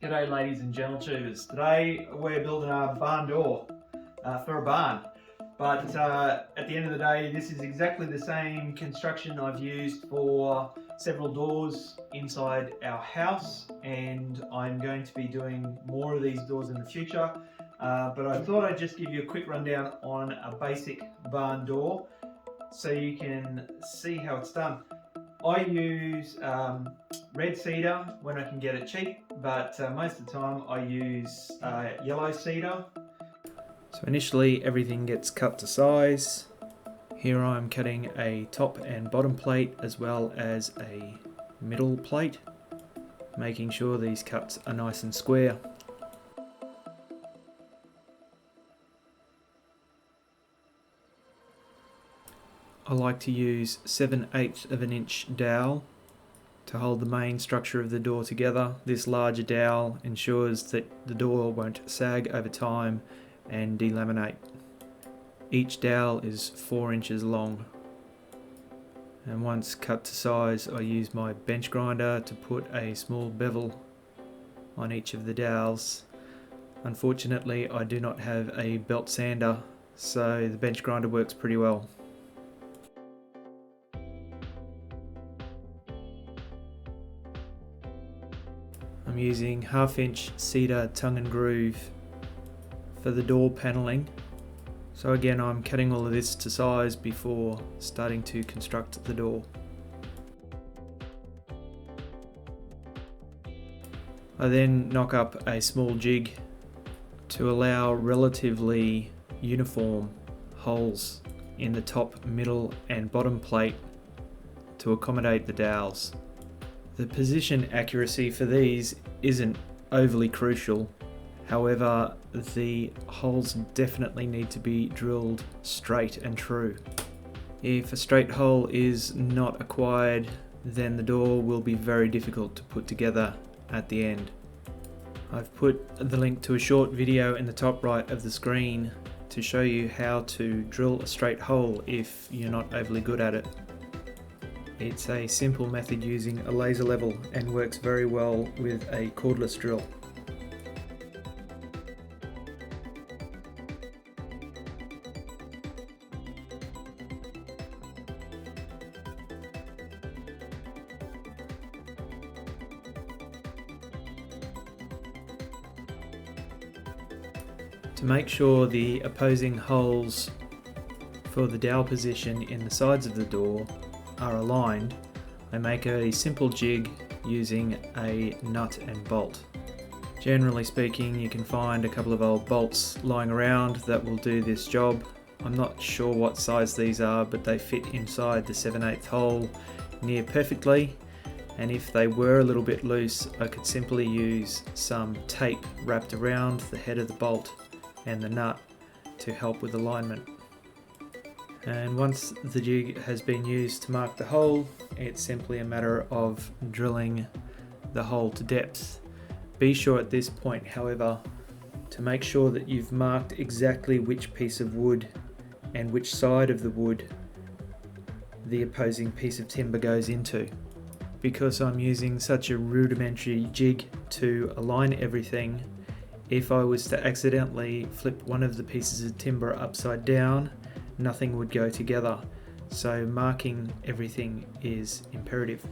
G'day ladies and gentle tubers. Today we're building a barn door for a barn. But at the end of the day, this is exactly the same construction I've used for several doors inside our house, and I'm going to be doing more of these doors in the future. But I thought I'd just give you a quick rundown on a basic barn door so you can see how it's done. I use red cedar when I can get it cheap, but most of the time I use yellow cedar. So initially everything gets cut to size. Here I'm cutting a top and bottom plate as well as a middle plate, making sure these cuts are nice and square. I like to use 7/8 of an inch dowel to hold the main structure of the door together. This larger dowel ensures that the door won't sag over time and delaminate. Each dowel is 4 inches long. And once cut to size, I use my bench grinder to put a small bevel on each of the dowels. Unfortunately, I do not have a belt sander, so the bench grinder works pretty well. I'm using 1/2 inch cedar tongue and groove for the door panelling. So again, I'm cutting all of this to size before starting to construct the door. I then knock up a small jig to allow relatively uniform holes in the top, middle and bottom plate to accommodate the dowels. The position accuracy for these isn't overly crucial, however the holes definitely need to be drilled straight and true. If a straight hole is not acquired, then the door will be very difficult to put together at the end. I've put the link to a short video in the top right of the screen to show you how to drill a straight hole if you're not overly good at it. It's a simple method using a laser level and works very well with a cordless drill. To make sure the opposing holes for the dowel position in the sides of the door are aligned, I make a simple jig using a nut and bolt. Generally speaking, you can find a couple of old bolts lying around that will do this job. I'm not sure what size these are, but they fit inside the 7/8 hole near perfectly, and if they were a little bit loose, I could simply use some tape wrapped around the head of the bolt and the nut to help with alignment. And once the jig has been used to mark the hole, it's simply a matter of drilling the hole to depth. Be sure at this point, however, to make sure that you've marked exactly which piece of wood and which side of the wood the opposing piece of timber goes into. Because I'm using such a rudimentary jig to align everything, if I was to accidentally flip one of the pieces of timber upside down, nothing would go together, so marking everything is imperative.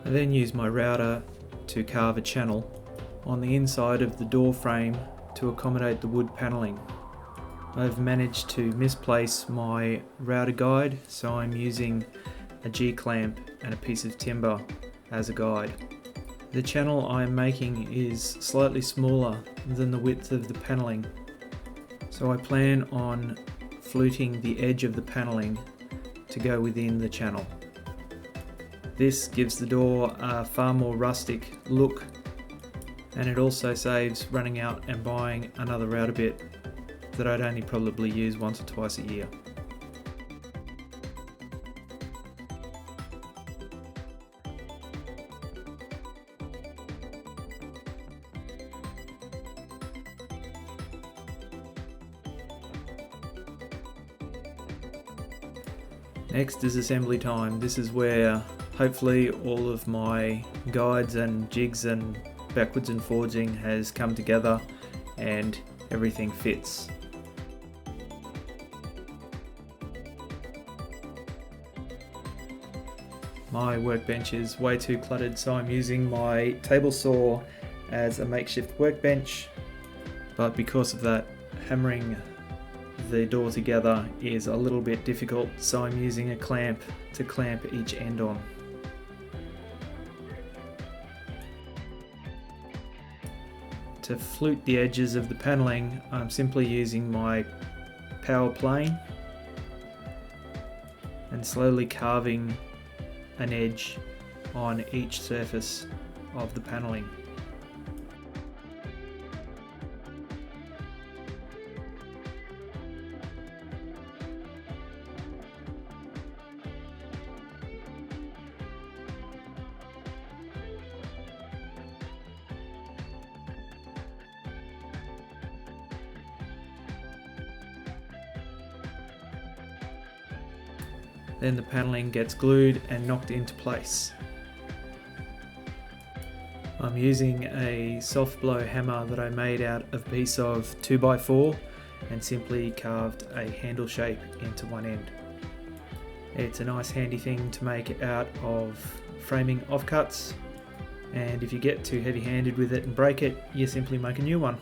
I then use my router to carve a channel on the inside of the door frame to accommodate the wood panelling. I've managed to misplace my router guide, so I'm using a G-clamp and a piece of timber as a guide. The channel I'm making is slightly smaller than the width of the panelling, so I plan on fluting the edge of the panelling to go within the channel. This gives the door a far more rustic look, and it also saves running out and buying another router bit that I'd only probably use once or twice a year. Next is assembly time. This is where hopefully all of my guides and jigs and backwards and forging has come together and everything fits. My workbench is way too cluttered, so I'm using my table saw as a makeshift workbench, but because of that, hammering the door together is a little bit difficult, so I'm using a clamp to clamp each end on. To flute the edges of the paneling, I'm simply using my power plane and slowly carving an edge on each surface of the paneling. Then the paneling gets glued and knocked into place. I'm using a soft blow hammer that I made out of a piece of 2x4 and simply carved a handle shape into one end. It's a nice handy thing to make out of framing offcuts, and if you get too heavy-handed with it and break it, you simply make a new one.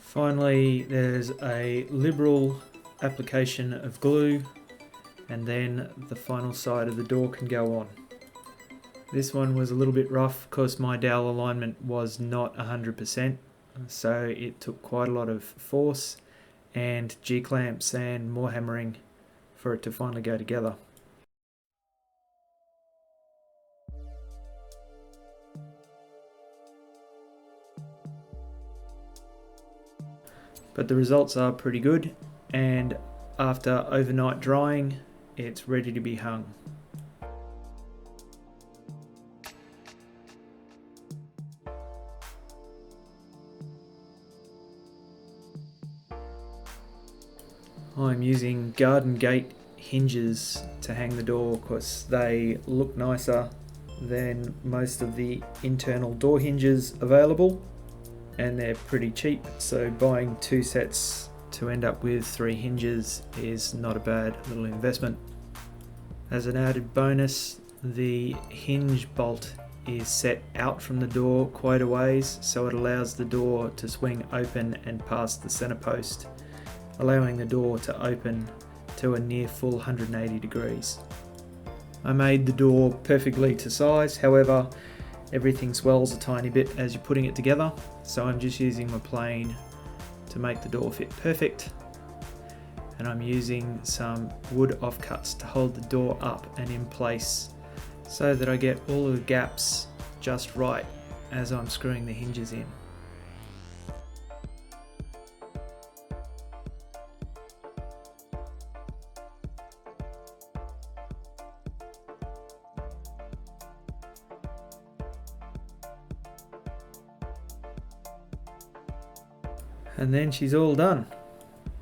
Finally, there's a liberal application of glue, and then the final side of the door can go on. This one was a little bit rough because my dowel alignment was not 100%, so it took quite a lot of force and G-clamps and more hammering for it to finally go together. But the results are pretty good, and after overnight drying, it's ready to be hung. I'm using garden gate hinges to hang the door because they look nicer than most of the internal door hinges available, and they're pretty cheap, so buying 2 sets to end up with 3 hinges is not a bad little investment. As an added bonus, the hinge bolt is set out from the door quite a ways, so it allows the door to swing open and past the center post, allowing the door to open to a near full 180 degrees. I made the door perfectly to size, however everything swells a tiny bit as you're putting it together, so I'm just using my plane to make the door fit perfect, and I'm using some wood offcuts to hold the door up and in place so that I get all of the gaps just right as I'm screwing the hinges in. And then she's all done.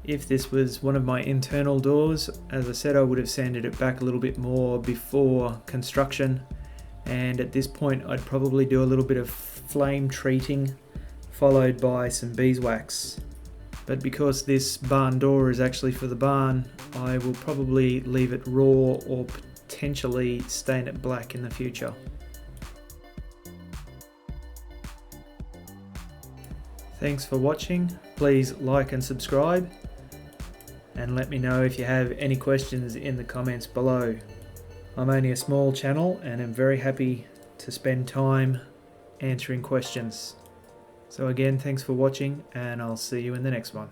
If this was one of my internal doors, as I said, I would have sanded it back a little bit more before construction, and at this point I'd probably do a little bit of flame treating followed by some beeswax. But because this barn door is actually for the barn, I will probably leave it raw or potentially stain it black in the future. Thanks for watching. Please like and subscribe, and let me know if you have any questions in the comments below. I'm only a small channel and I'm very happy to spend time answering questions. So again, thanks for watching, and I'll see you in the next one.